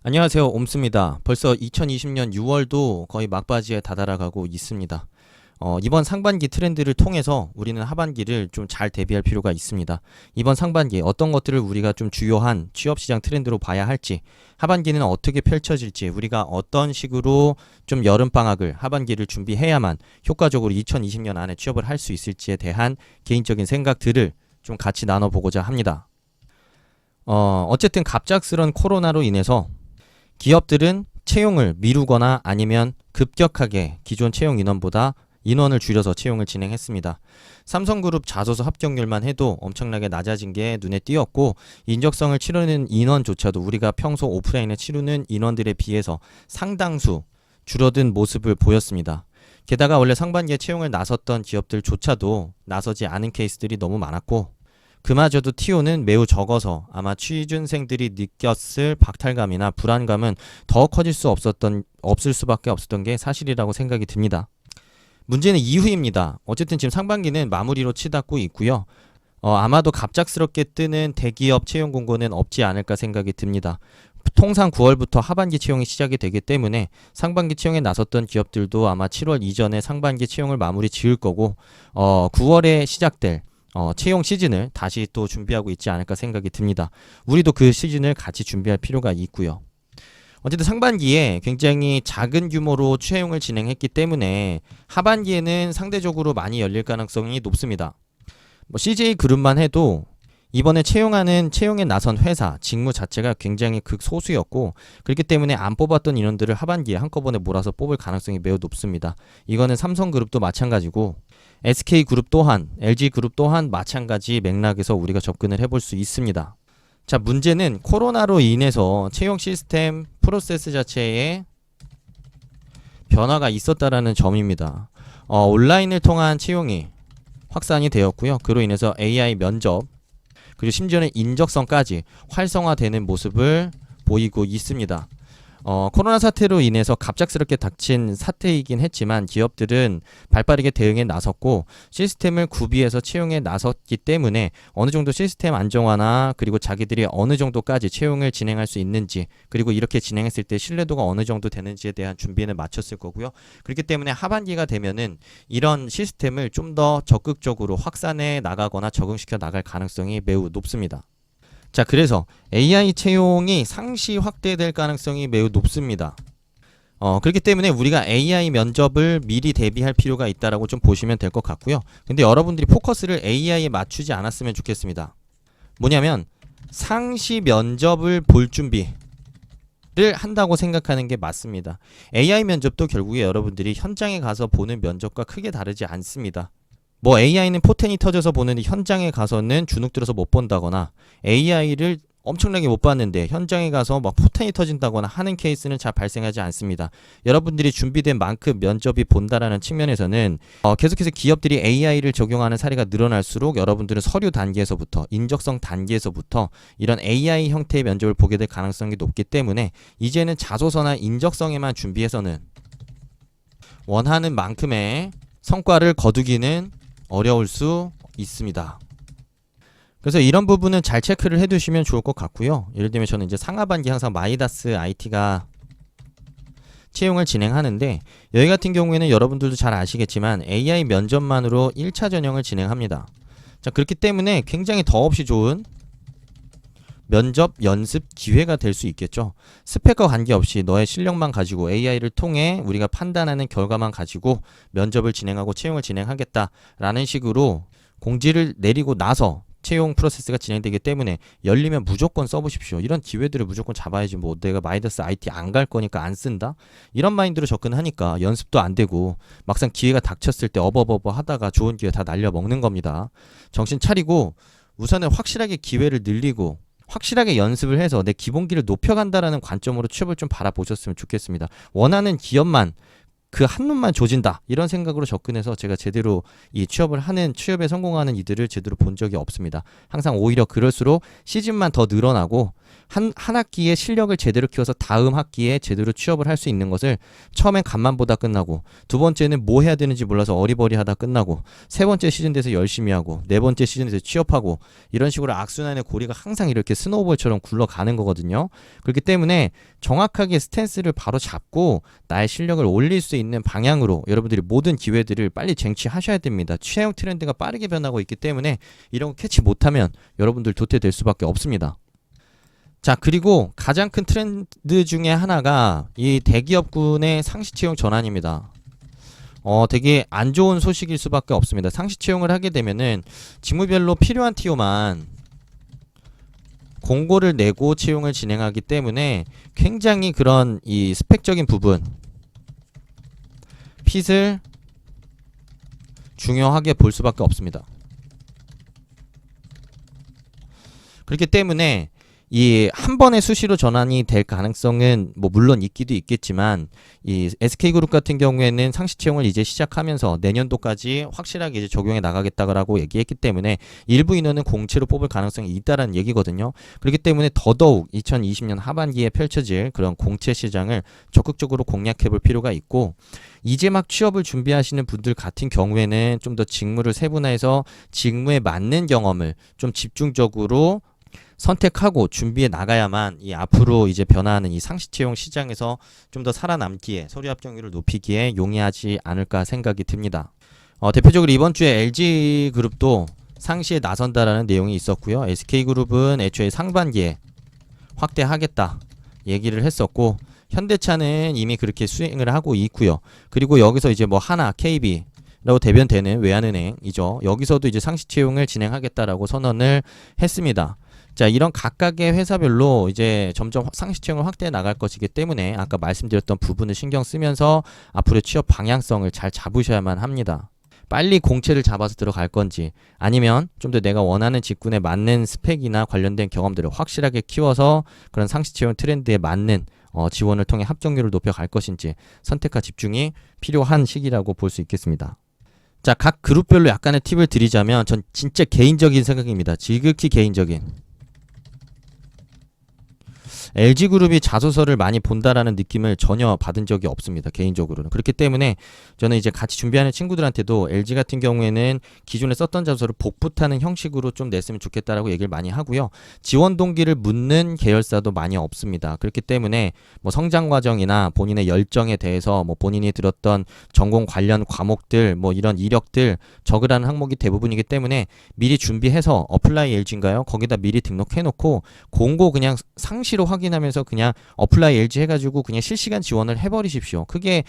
안녕하세요. 옴스입니다. 벌써 2020년 6월도 거의 막바지에 다다라가고 있습니다. 이번 상반기 트렌드를 통해서 우리는 하반기를 좀 잘 대비할 필요가 있습니다. 이번 상반기에 어떤 것들을 우리가 좀 주요한 취업시장 트렌드로 봐야 할지, 하반기는 어떻게 펼쳐질지, 우리가 어떤 식으로 좀 여름방학을, 하반기를 준비해야만 효과적으로 2020년 안에 취업을 할 수 있을지에 대한 개인적인 생각들을 좀 같이 나눠보고자 합니다. 어쨌든 갑작스런 코로나로 인해서 기업들은 채용을 미루거나 아니면 급격하게 기존 채용 인원보다 인원을 줄여서 채용을 진행했습니다. 삼성그룹 자소서 합격률만 해도 엄청나게 낮아진 게 눈에 띄었고, 인적성을 치르는 인원조차도 우리가 평소 오프라인에 치르는 인원들에 비해서 상당수 줄어든 모습을 보였습니다. 게다가 원래 상반기에 채용을 나섰던 기업들조차도 나서지 않은 케이스들이 너무 많았고, 그마저도 TO는 매우 적어서 아마 취준생들이 느꼈을 박탈감이나 불안감은 더 커질 수 없을 수밖에 없었던 게 사실이라고 생각이 듭니다. 문제는 이후입니다. 어쨌든 지금 상반기는 마무리로 치닫고 있고요. 아마도 갑작스럽게 뜨는 대기업 채용 공고는 없지 않을까 생각이 듭니다. 통상 9월부터 하반기 채용이 시작이 되기 때문에 상반기 채용에 나섰던 기업들도 아마 7월 이전에 상반기 채용을 마무리 지을 거고, 9월에 시작될 채용 시즌을 다시 또 준비하고 있지 않을까 생각이 듭니다. 우리도 그 시즌을 같이 준비할 필요가 있고요. 어쨌든 상반기에 굉장히 작은 규모로 채용을 진행했기 때문에 하반기에는 상대적으로 많이 열릴 가능성이 높습니다. CJ그룹만 해도 이번에 채용에 나선 회사 직무 자체가 굉장히 극소수였고, 그렇기 때문에 안 뽑았던 인원들을 하반기에 한꺼번에 몰아서 뽑을 가능성이 매우 높습니다. 이거는 삼성그룹도 마찬가지고 SK그룹 또한, LG그룹 또한 마찬가지 맥락에서 우리가 접근을 해볼 수 있습니다. 자, 문제는 코로나로 인해서 채용 시스템 프로세스 자체에 변화가 있었다라는 점입니다. 온라인을 통한 채용이 확산이 되었고요. 그로 인해서 AI 면접, 그리고 심지어는 인적성까지 활성화되는 모습을 보이고 있습니다. 코로나 사태로 인해서 갑작스럽게 닥친 사태이긴 했지만 기업들은 발빠르게 대응에 나섰고 시스템을 구비해서 채용에 나섰기 때문에 어느 정도 시스템 안정화나 그리고 자기들이 어느 정도까지 채용을 진행할 수 있는지, 그리고 이렇게 진행했을 때 신뢰도가 어느 정도 되는지에 대한 준비는 마쳤을 거고요. 그렇기 때문에 하반기가 되면은 이런 시스템을 좀 더 적극적으로 확산해 나가거나 적응시켜 나갈 가능성이 매우 높습니다. 자, 그래서 AI 채용이 상시 확대될 가능성이 매우 높습니다. 그렇기 때문에 우리가 AI 면접을 미리 대비할 필요가 있다라고 좀 보시면 될 것 같고요. 근데 여러분들이 포커스를 AI에 맞추지 않았으면 좋겠습니다. 뭐냐면 상시 면접을 볼 준비를 한다고 생각하는 게 맞습니다. AI 면접도 결국에 여러분들이 현장에 가서 보는 면접과 크게 다르지 않습니다. AI는 포텐이 터져서 보는데 현장에 가서는 주눅 들어서 못 본다거나, AI를 엄청나게 못 봤는데 현장에 가서 막 포텐이 터진다거나 하는 케이스는 잘 발생하지 않습니다. 여러분들이 준비된 만큼 면접이 본다라는 측면에서는 계속해서 기업들이 AI를 적용하는 사례가 늘어날수록 여러분들은 서류 단계에서부터, 인적성 단계에서부터 이런 AI 형태의 면접을 보게 될 가능성이 높기 때문에 이제는 자소서나 인적성에만 준비해서는 원하는 만큼의 성과를 거두기는 어려울 수 있습니다. 그래서 이런 부분은 잘 체크를 해두시면 좋을 것 같고요. 예를 들면 저는 이제 상하반기 항상 마이다스 IT가 채용을 진행하는데, 여기 같은 경우에는 여러분들도 잘 아시겠지만 AI 면접만으로 1차 전형을 진행합니다. 자, 그렇기 때문에 굉장히 더없이 좋은 면접 연습 기회가 될 수 있겠죠. 스펙과 관계없이 너의 실력만 가지고 AI를 통해 우리가 판단하는 결과만 가지고 면접을 진행하고 채용을 진행하겠다라는 식으로 공지를 내리고 나서 채용 프로세스가 진행되기 때문에 열리면 무조건 써보십시오. 이런 기회들을 무조건 잡아야지. 내가 마이더스 IT 안 갈 거니까 안 쓴다? 이런 마인드로 접근하니까 연습도 안 되고 막상 기회가 닥쳤을 때 어버버버 하다가 좋은 기회 다 날려먹는 겁니다. 정신 차리고 우선은 확실하게 기회를 늘리고 확실하게 연습을 해서 내 기본기를 높여간다라는 관점으로 취업을 좀 바라보셨으면 좋겠습니다. 원하는 기업만 그 한눈만 조진다 이런 생각으로 접근해서 제가 제대로 이 취업에 성공하는 이들을 제대로 본 적이 없습니다. 항상 오히려 그럴수록 시즌만 더 늘어나고 한 학기에 실력을 제대로 키워서 다음 학기에 제대로 취업을 할 수 있는 것을 처음엔 간만 보다 끝나고, 두 번째는 뭐 해야 되는지 몰라서 어리버리하다 끝나고, 세 번째 시즌 돼서 열심히 하고, 네 번째 시즌 돼서 취업하고, 이런 식으로 악순환의 고리가 항상 이렇게 스노우볼처럼 굴러가는 거거든요. 그렇기 때문에 정확하게 스탠스를 바로 잡고 나의 실력을 올릴 수 있는 방향으로 여러분들이 모든 기회들을 빨리 쟁취하셔야 됩니다. 채용 트렌드가 빠르게 변하고 있기 때문에 이런 거 캐치 못하면 여러분들 도태될 수밖에 없습니다. 자, 그리고 가장 큰 트렌드 중에 하나가 이 대기업군의 상시 채용 전환입니다. 되게 안 좋은 소식일 수밖에 없습니다. 상시 채용을 하게 되면은 직무별로 필요한 TO만 공고를 내고 채용을 진행하기 때문에 굉장히 그런 이 스펙적인 부분, 핏을 중요하게 볼 수밖에 없습니다. 그렇기 때문에 이 한 번의 수시로 전환이 될 가능성은 뭐 물론 있기도 있겠지만, 이 SK그룹 같은 경우에는 상시 채용을 이제 시작하면서 내년도까지 확실하게 이제 적용해 나가겠다고 얘기했기 때문에 일부 인원은 공채로 뽑을 가능성이 있다라는 얘기거든요. 그렇기 때문에 더더욱 2020년 하반기에 펼쳐질 그런 공채 시장을 적극적으로 공략해 볼 필요가 있고, 이제 막 취업을 준비하시는 분들 같은 경우에는 좀 더 직무를 세분화해서 직무에 맞는 경험을 좀 집중적으로 선택하고 준비해 나가야만 이 앞으로 이제 변화하는 이 상시 채용 시장에서 좀 더 살아남기에, 서류 합격률을 높이기에 용이하지 않을까 생각이 듭니다. 대표적으로 이번 주에 LG그룹도 상시에 나선다라는 내용이 있었고요. SK그룹은 애초에 상반기에 확대하겠다 얘기를 했었고, 현대차는 이미 그렇게 수행을 하고 있고요. 그리고 여기서 이제 뭐 하나, KB 라고 대변되는 외환은행이죠. 여기서도 이제 상시 채용을 진행하겠다라고 선언을 했습니다. 자, 이런 각각의 회사별로 이제 점점 상시 채용을 확대해 나갈 것이기 때문에 아까 말씀드렸던 부분을 신경 쓰면서 앞으로 취업 방향성을 잘 잡으셔야만 합니다. 빨리 공채를 잡아서 들어갈 건지, 아니면 좀 더 내가 원하는 직군에 맞는 스펙이나 관련된 경험들을 확실하게 키워서 그런 상시 채용 트렌드에 맞는 지원을 통해 합격률을 높여갈 것인지 선택과 집중이 필요한 시기라고 볼 수 있겠습니다. 자, 각 그룹별로 약간의 팁을 드리자면, 전 진짜 개인적인 생각입니다. 지극히 개인적인. LG그룹이 자소서를 많이 본다라는 느낌을 전혀 받은 적이 없습니다. 개인적으로는. 그렇기 때문에 저는 이제 같이 준비하는 친구들한테도 LG 같은 경우에는 기존에 썼던 자소서를 복붙하는 형식으로 좀 냈으면 좋겠다라고 얘기를 많이 하고요. 지원 동기를 묻는 계열사도 많이 없습니다. 그렇기 때문에 뭐 성장 과정이나 본인의 열정에 대해서 뭐 본인이 들었던 전공 관련 과목들, 뭐 이런 이력들 적으라는 항목이 대부분이기 때문에 미리 준비해서 어플라이 LG인가요? 거기다 미리 등록해놓고 공고 그냥 상시로 확인하면서 그냥 어플라이 LG 해가지고 그냥 실시간 지원을 해버리십시오. 크게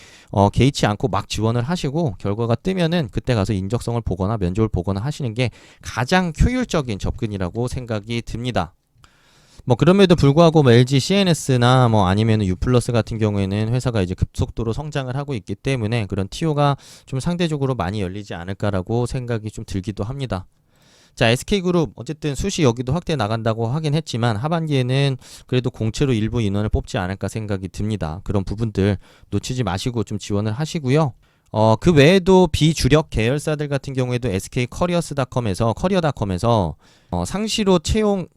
개의치 않고 막 지원을 하시고 결과가 뜨면은 그때 가서 인적성을 보거나 면접을 보거나 하시는 게 가장 효율적인 접근이라고 생각이 듭니다. 뭐 그럼에도 불구하고 뭐 LG CNS나 뭐 아니면 U+ 같은 경우에는 회사가 이제 급속도로 성장을 하고 있기 때문에 그런 TO가 좀 상대적으로 많이 열리지 않을까라고 생각이 좀 들기도 합니다. 자, SK그룹 어쨌든 수시 여기도 확대해 나간다고 하긴 했지만 하반기에는 그래도 공채로 일부 인원을 뽑지 않을까 생각이 듭니다. 그런 부분들 놓치지 마시고 좀 지원을 하시고요. 그 외에도 비주력 계열사들 같은 경우에도 커리어닷컴에서 상시로 채용이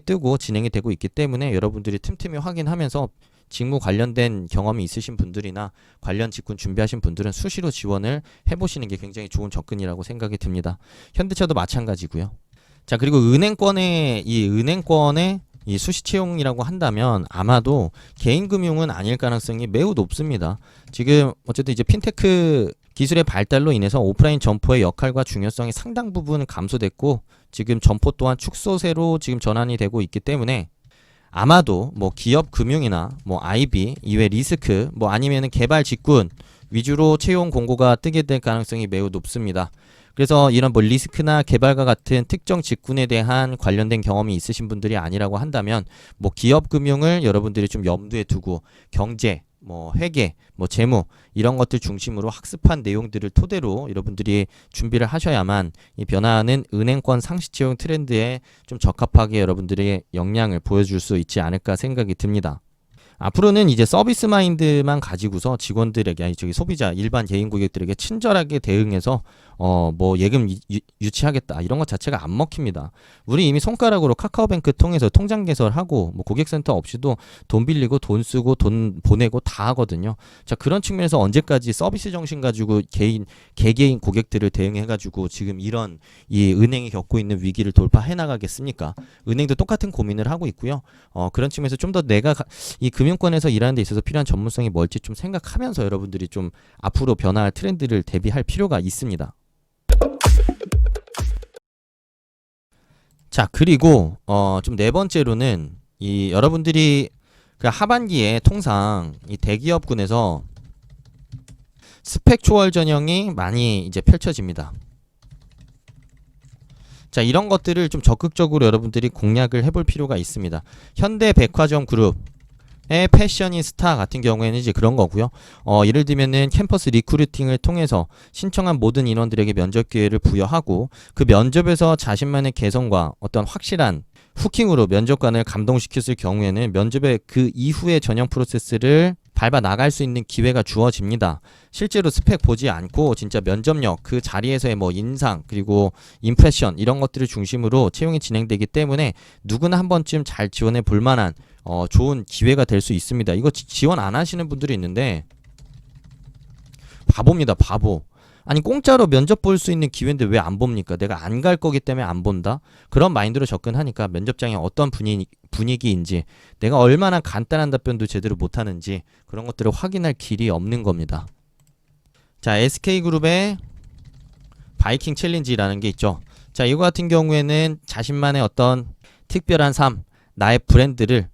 뜨고 진행이 되고 있기 때문에 여러분들이 틈틈이 확인하면서 직무 관련된 경험이 있으신 분들이나 관련 직군 준비하신 분들은 수시로 지원을 해보시는 게 굉장히 좋은 접근이라고 생각이 듭니다. 현대차도 마찬가지고요. 자, 그리고 은행권의 이 수시 채용이라고 한다면 아마도 개인금융은 아닐 가능성이 매우 높습니다. 지금 어쨌든 이제 핀테크 기술의 발달로 인해서 오프라인 점포의 역할과 중요성이 상당 부분 감소됐고, 지금 점포 또한 축소세로 지금 전환이 되고 있기 때문에 아마도 뭐 기업 금융이나 뭐 IB 이외 리스크 뭐 아니면은 개발 직군 위주로 채용 공고가 뜨게 될 가능성이 매우 높습니다. 그래서 이런 뭐 리스크나 개발과 같은 특정 직군에 대한 관련된 경험이 있으신 분들이 아니라고 한다면 뭐 기업 금융을 여러분들이 좀 염두에 두고 경제, 뭐 회계, 뭐 재무 이런 것들 중심으로 학습한 내용들을 토대로 여러분들이 준비를 하셔야만 이 변화하는 은행권 상시 채용 트렌드에 좀 적합하게 여러분들의 역량을 보여줄 수 있지 않을까 생각이 듭니다. 앞으로는 이제 서비스 마인드만 가지고서 직원들에게, 아니 저기 소비자 일반 개인 고객들에게 친절하게 대응해서 뭐 예금 유치하겠다 이런 것 자체가 안 먹힙니다. 우리 이미 손가락으로 카카오뱅크 통해서 통장 개설하고 뭐 고객센터 없이도 돈 빌리고 돈 쓰고 돈 보내고 다 하거든요. 자, 그런 측면에서 언제까지 서비스 정신 가지고 개개인 고객들을 대응해 가지고 지금 이런 이 은행이 겪고 있는 위기를 돌파해 나가겠습니까? 은행도 똑같은 고민을 하고 있고요. 그런 측면에서 좀 더 내가 이 금융권에서 일하는 데 있어서 필요한 전문성이 뭘지 좀 생각하면서 여러분들이 좀 앞으로 변화할 트렌드를 대비할 필요가 있습니다. 자, 그리고 좀 네 번째로는 이 여러분들이 그 하반기에 통상 이 대기업군에서 스펙 초월 전형이 많이 이제 펼쳐집니다. 자, 이런 것들을 좀 적극적으로 여러분들이 공략을 해볼 필요가 있습니다. 현대백화점 그룹의 패셔니스타 같은 경우에는 이제 그런 거고요. 예를 들면은 캠퍼스 리크루팅을 통해서 신청한 모든 인원들에게 면접 기회를 부여하고 그 면접에서 자신만의 개성과 어떤 확실한 후킹으로 면접관을 감동시켰을 경우에는 면접의 그 이후의 전형 프로세스를 밟아 나갈 수 있는 기회가 주어집니다. 실제로 스펙 보지 않고 진짜 면접력, 그 자리에서의 뭐 인상, 그리고 임프레션 이런 것들을 중심으로 채용이 진행되기 때문에 누구나 한 번쯤 잘 지원해 볼 만한 좋은 기회가 될 수 있습니다. 이거 지원 안 하시는 분들이 있는데 바보입니다. 바보. 아니 공짜로 면접 볼 수 있는 기회인데 왜 안 봅니까? 내가 안 갈 거기 때문에 안 본다? 그런 마인드로 접근하니까 면접장이 어떤 분위기인지, 내가 얼마나 간단한 답변도 제대로 못하는지 그런 것들을 확인할 길이 없는 겁니다. 자, SK그룹의 바이킹 챌린지라는 게 있죠. 자, 이거 같은 경우에는 자신만의 어떤 특별한 삶, 나의 브랜드를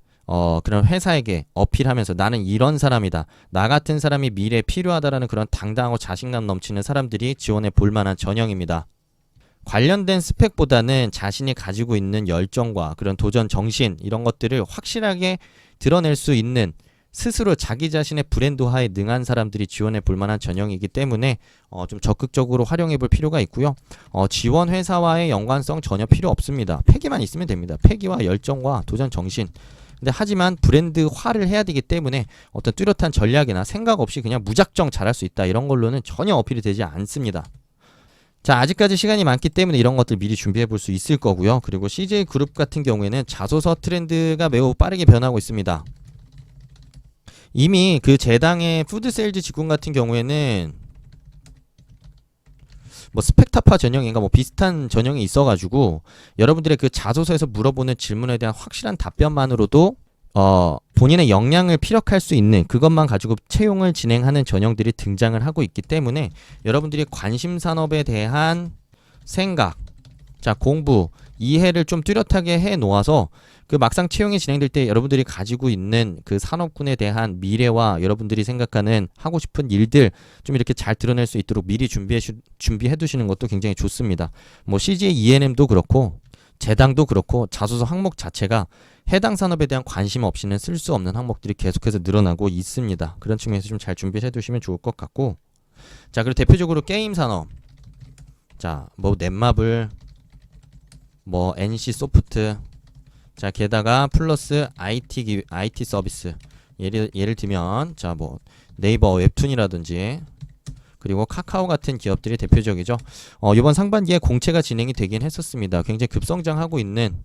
그런 회사에게 어필하면서 나는 이런 사람이다, 나 같은 사람이 미래에 필요하다라는 그런 당당하고 자신감 넘치는 사람들이 지원해 볼 만한 전형입니다. 관련된 스펙보다는 자신이 가지고 있는 열정과 그런 도전 정신 이런 것들을 확실하게 드러낼 수 있는, 스스로 자기 자신의 브랜드화에 능한 사람들이 지원해 볼 만한 전형이기 때문에 좀 적극적으로 활용해 볼 필요가 있고요. 지원 회사와의 연관성 전혀 필요 없습니다. 패기만 있으면 됩니다. 패기와 열정과 도전 정신. 근데 하지만 브랜드화를 해야 되기 때문에 어떤 뚜렷한 전략이나 생각 없이 그냥 무작정 잘할 수 있다 이런 걸로는 전혀 어필이 되지 않습니다. 자, 아직까지 시간이 많기 때문에 이런 것들 미리 준비해 볼 수 있을 거고요. 그리고 CJ그룹 같은 경우에는 자소서 트렌드가 매우 빠르게 변하고 있습니다. 이미 그 제당의 푸드세일즈 직군 같은 경우에는 뭐 스펙타파 전형인가 뭐 비슷한 전형이 있어가지고 여러분들의 그 자소서에서 물어보는 질문에 대한 확실한 답변만으로도 본인의 역량을 피력할 수 있는 그것만 가지고 채용을 진행하는 전형들이 등장을 하고 있기 때문에 여러분들이 관심 산업에 대한 생각, 자, 공부, 이해를 좀 뚜렷하게 해 놓아서 그 막상 채용이 진행될 때 여러분들이 가지고 있는 그 산업군에 대한 미래와 여러분들이 생각하는 하고 싶은 일들 좀 이렇게 잘 드러낼 수 있도록 미리 준비해 두시는 것도 굉장히 좋습니다. 뭐 CJ ENM도 그렇고 재당도 그렇고 자소서 항목 자체가 해당 산업에 대한 관심 없이는 쓸 수 없는 항목들이 계속해서 늘어나고 있습니다. 그런 측면에서 좀 잘 준비해 두시면 좋을 것 같고, 자, 그리고 대표적으로 게임 산업, 자, 뭐 넷마블, 뭐 NC 소프트, 자, 게다가 플러스 IT 서비스, 예를 들면 자, 뭐 네이버 웹툰이라든지 그리고 카카오 같은 기업들이 대표적이죠. 이번 상반기에 공채가 진행이 되긴 했었습니다. 굉장히 급성장하고 있는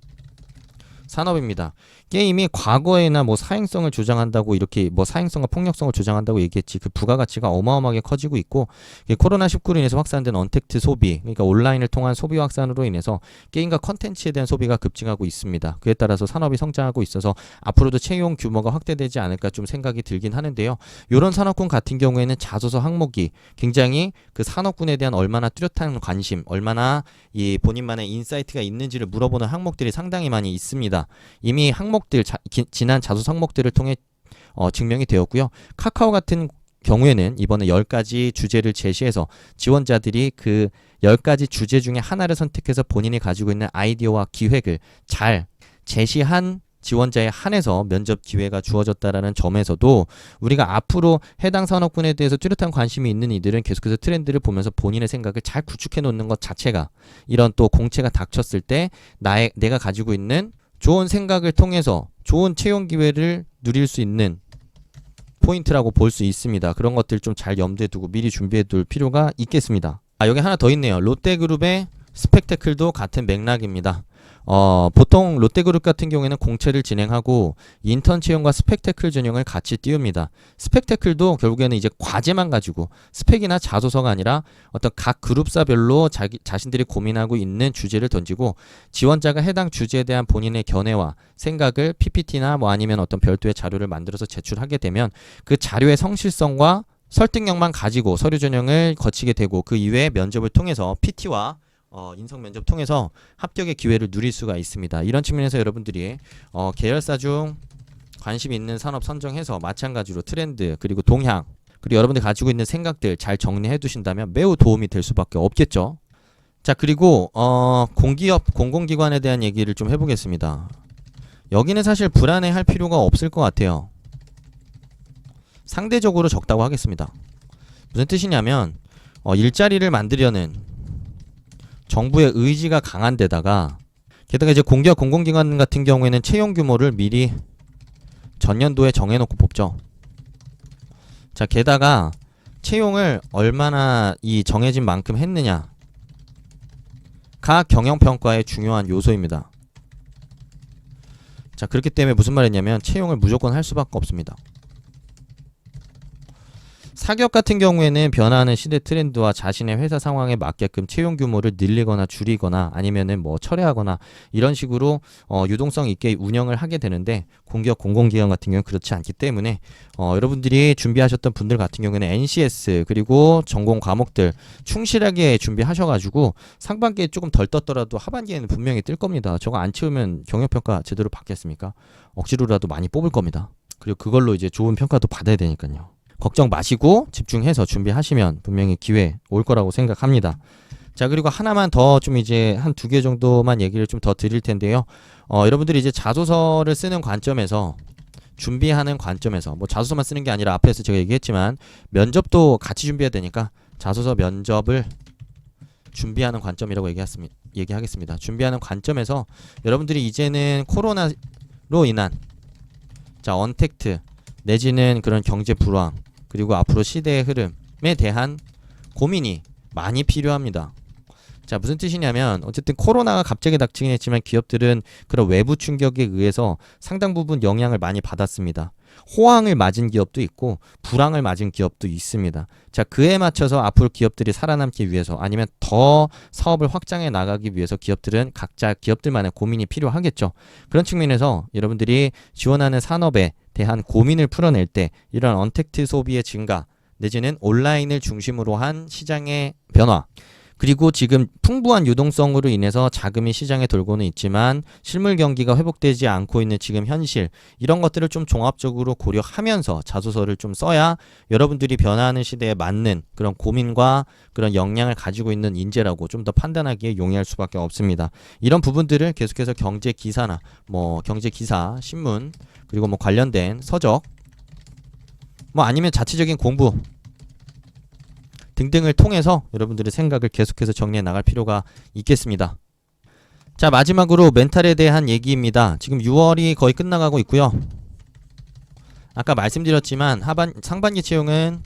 산업입니다. 게임이 과거에나 뭐 사행성을 주장한다고 이렇게 뭐 사행성과 폭력성을 주장한다고 얘기했지 그 부가가치가 어마어마하게 커지고 있고, 코로나19로 인해서 확산된 언택트 소비, 그러니까 온라인을 통한 소비 확산으로 인해서 게임과 컨텐츠에 대한 소비가 급증하고 있습니다. 그에 따라서 산업이 성장하고 있어서 앞으로도 채용 규모가 확대되지 않을까 좀 생각이 들긴 하는데요. 이런 산업군 같은 경우에는 자소서 항목이 굉장히 그 산업군에 대한 얼마나 뚜렷한 관심, 얼마나 이 본인만의 인사이트가 있는지를 물어보는 항목들이 상당히 많이 있습니다. 이미 항목들 지난 자소서 항목들을 통해 증명이 되었고요. 카카오 같은 경우에는 이번에 10가지 주제를 제시해서 지원자들이 그 10가지 주제 중에 하나를 선택해서 본인이 가지고 있는 아이디어와 기획을 잘 제시한 지원자에 한해서 면접 기회가 주어졌다라는 점에서도 우리가 앞으로 해당 산업군에 대해서 뚜렷한 관심이 있는 이들은 계속해서 트렌드를 보면서 본인의 생각을 잘 구축해 놓는 것 자체가 이런 또 공채가 닥쳤을 때 내가 가지고 있는 좋은 생각을 통해서 좋은 채용 기회를 누릴 수 있는 포인트라고 볼 수 있습니다. 그런 것들 좀 잘 염두에 두고 미리 준비해 둘 필요가 있겠습니다. 여기 하나 더 있네요. 롯데그룹의 스펙테클도 같은 맥락입니다. 보통 롯데그룹 같은 경우에는 공채를 진행하고 인턴 채용과 스펙테클 전형을 같이 띄웁니다. 스펙테클도 결국에는 이제 과제만 가지고 스펙이나 자소서가 아니라 어떤 각 그룹사별로 자신들이 고민하고 있는 주제를 던지고 지원자가 해당 주제에 대한 본인의 견해와 생각을 PPT나 뭐 아니면 어떤 별도의 자료를 만들어서 제출하게 되면 그 자료의 성실성과 설득력만 가지고 서류 전형을 거치게 되고 그 이외에 면접을 통해서 PT와 인성 면접 통해서 합격의 기회를 누릴 수가 있습니다. 이런 측면에서 여러분들이 계열사 중 관심 있는 산업 선정해서 마찬가지로 트렌드 그리고 동향 그리고 여러분들 가지고 있는 생각들 잘 정리해 두신다면 매우 도움이 될 수밖에 없겠죠. 자, 그리고 공기업 공공기관에 대한 얘기를 좀 해보겠습니다. 여기는 사실 불안해할 필요가 없을 것 같아요. 상대적으로 적다고 하겠습니다. 무슨 뜻이냐면 일자리를 만들려는 정부의 의지가 강한 데다가 게다가 이제 공기업 공공기관 같은 경우에는 채용 규모를 미리 전년도에 정해놓고 뽑죠. 자, 게다가 채용을 얼마나 이 정해진 만큼 했느냐가 경영평가의 중요한 요소입니다. 자, 그렇기 때문에 무슨 말이냐면 채용을 무조건 할 수밖에 없습니다. 사기업 같은 경우에는 변화하는 시대 트렌드와 자신의 회사 상황에 맞게끔 채용 규모를 늘리거나 줄이거나 아니면은 뭐 철회하거나 이런 식으로 유동성 있게 운영을 하게 되는데 공기업 공공기관 같은 경우는 그렇지 않기 때문에 여러분들이 준비하셨던 분들 같은 경우에는 NCS 그리고 전공 과목들 충실하게 준비하셔가지고 상반기에 조금 덜 떴더라도 하반기에는 분명히 뜰 겁니다. 저거 안 채우면 경영평가 제대로 받겠습니까? 억지로라도 많이 뽑을 겁니다. 그리고 그걸로 이제 좋은 평가도 받아야 되니까요. 걱정 마시고 집중해서 준비하시면 분명히 기회 올 거라고 생각합니다. 자, 그리고 하나만 더 좀 이제 한 2개 정도만 얘기를 좀 더 드릴 텐데요. 여러분들이 이제 자소서를 쓰는 관점에서 준비하는 관점에서 뭐 자소서만 쓰는 게 아니라 앞에서 제가 얘기했지만 면접도 같이 준비해야 되니까 자소서 면접을 준비하는 관점이라고 얘기하겠습니다. 준비하는 관점에서 여러분들이 이제는 코로나로 인한 언택트 내지는 그런 경제 불황 그리고 앞으로 시대의 흐름에 대한 고민이 많이 필요합니다. 자, 무슨 뜻이냐면 어쨌든 코로나가 갑자기 닥치긴 했지만 기업들은 그런 외부 충격에 의해서 상당 부분 영향을 많이 받았습니다. 호황을 맞은 기업도 있고 불황을 맞은 기업도 있습니다. 자, 그에 맞춰서 앞으로 기업들이 살아남기 위해서 아니면 더 사업을 확장해 나가기 위해서 기업들은 각자 기업들만의 고민이 필요하겠죠. 그런 측면에서 여러분들이 지원하는 산업에 대한 고민을 풀어낼 때 이런 언택트 소비의 증가 내지는 온라인을 중심으로 한 시장의 변화 그리고 지금 풍부한 유동성으로 인해서 자금이 시장에 돌고는 있지만 실물 경기가 회복되지 않고 있는 지금 현실 이런 것들을 좀 종합적으로 고려하면서 자소서를 좀 써야 여러분들이 변화하는 시대에 맞는 그런 고민과 그런 역량을 가지고 있는 인재라고 좀 더 판단하기에 용이할 수밖에 없습니다. 이런 부분들을 계속해서 경제 기사나 뭐 경제 기사, 신문 그리고 뭐 관련된 서적 뭐 아니면 자체적인 공부 등등을 통해서 여러분들의 생각을 계속해서 정리해 나갈 필요가 있겠습니다. 자, 마지막으로 멘탈에 대한 얘기입니다. 지금 6월이 거의 끝나가고 있고요. 아까 말씀드렸지만 상반기 채용은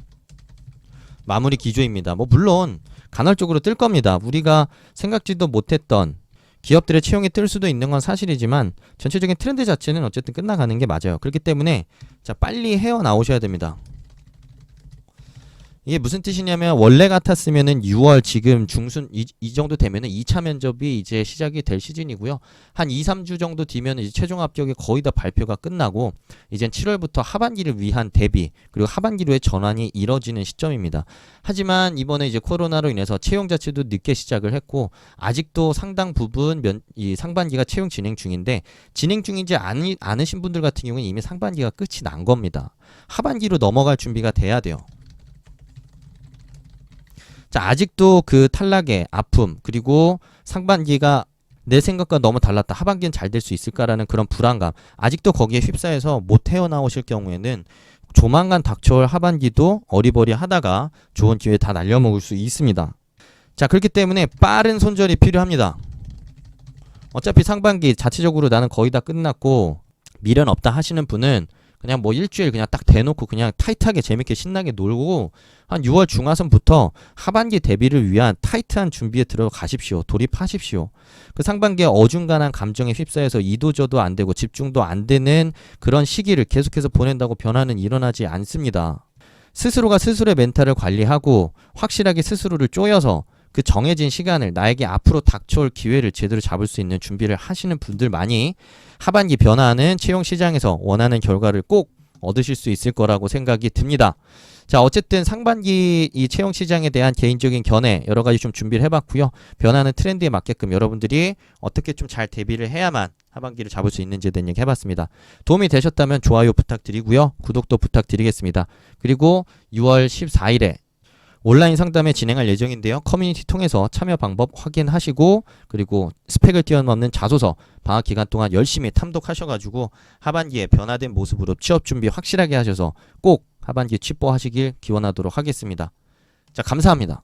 마무리 기조입니다. 뭐 물론 간헐적으로 뜰 겁니다. 우리가 생각지도 못했던 기업들의 채용이 뜰 수도 있는 건 사실이지만 전체적인 트렌드 자체는 어쨌든 끝나가는 게 맞아요. 그렇기 때문에 자, 빨리 헤어나오셔야 됩니다. 이게 무슨 뜻이냐면 원래 같았으면은 6월 지금 중순 이 정도 되면은 2차 면접이 이제 시작이 될 시즌이고요. 한 2, 3주 정도 뒤면 이제 최종 합격이 거의 다 발표가 끝나고 이젠 7월부터 하반기를 위한 대비 그리고 하반기로의 전환이 이뤄지는 시점입니다. 하지만 이번에 이제 코로나로 인해서 채용 자체도 늦게 시작을 했고 아직도 상당 부분 이 상반기가 채용 진행 중인데 진행 중이지 않으신 분들 같은 경우는 이미 상반기가 끝이 난 겁니다. 하반기로 넘어갈 준비가 돼야 돼요. 자, 아직도 그 탈락의 아픔 그리고 상반기가 내 생각과 너무 달랐다. 하반기는 잘 될 수 있을까라는 그런 불안감 아직도 거기에 휩싸여서 못 헤어나오실 경우에는 조만간 닥쳐올 하반기도 어리버리 하다가 좋은 기회 다 날려먹을 수 있습니다. 자, 그렇기 때문에 빠른 손절이 필요합니다. 어차피 상반기 자체적으로 나는 거의 다 끝났고 미련 없다 하시는 분은 그냥 뭐 일주일 그냥 딱 대놓고 그냥 타이트하게 재밌게 신나게 놀고 한 6월 중하순부터 하반기 대비를 위한 타이트한 준비에 들어가십시오. 돌입하십시오. 그 상반기에 어중간한 감정에 휩싸여서 이도저도 안 되고 집중도 안 되는 그런 시기를 계속해서 보낸다고 변화는 일어나지 않습니다. 스스로가 스스로의 멘탈을 관리하고 확실하게 스스로를 쪼여서 그 정해진 시간을 나에게 앞으로 닥쳐올 기회를 제대로 잡을 수 있는 준비를 하시는 분들만이 하반기 변화하는 채용 시장에서 원하는 결과를 꼭 얻으실 수 있을 거라고 생각이 듭니다. 자, 어쨌든 상반기 이 채용 시장에 대한 개인적인 견해 여러 가지 좀 준비를 해봤고요. 변하는 트렌드에 맞게끔 여러분들이 어떻게 좀 잘 대비를 해야만 하반기를 잡을 수 있는지에 대한 얘기 해봤습니다. 도움이 되셨다면 좋아요 부탁드리고요. 구독도 부탁드리겠습니다. 그리고 6월 14일에 온라인 상담회 진행할 예정인데요. 커뮤니티 통해서 참여 방법 확인하시고 그리고 스펙을 뛰어넘는 자소서 방학 기간 동안 열심히 탐독하셔가지고 하반기에 변화된 모습으로 취업 준비 확실하게 하셔서 꼭 하반기 취뽀하시길 기원하도록 하겠습니다. 자, 감사합니다.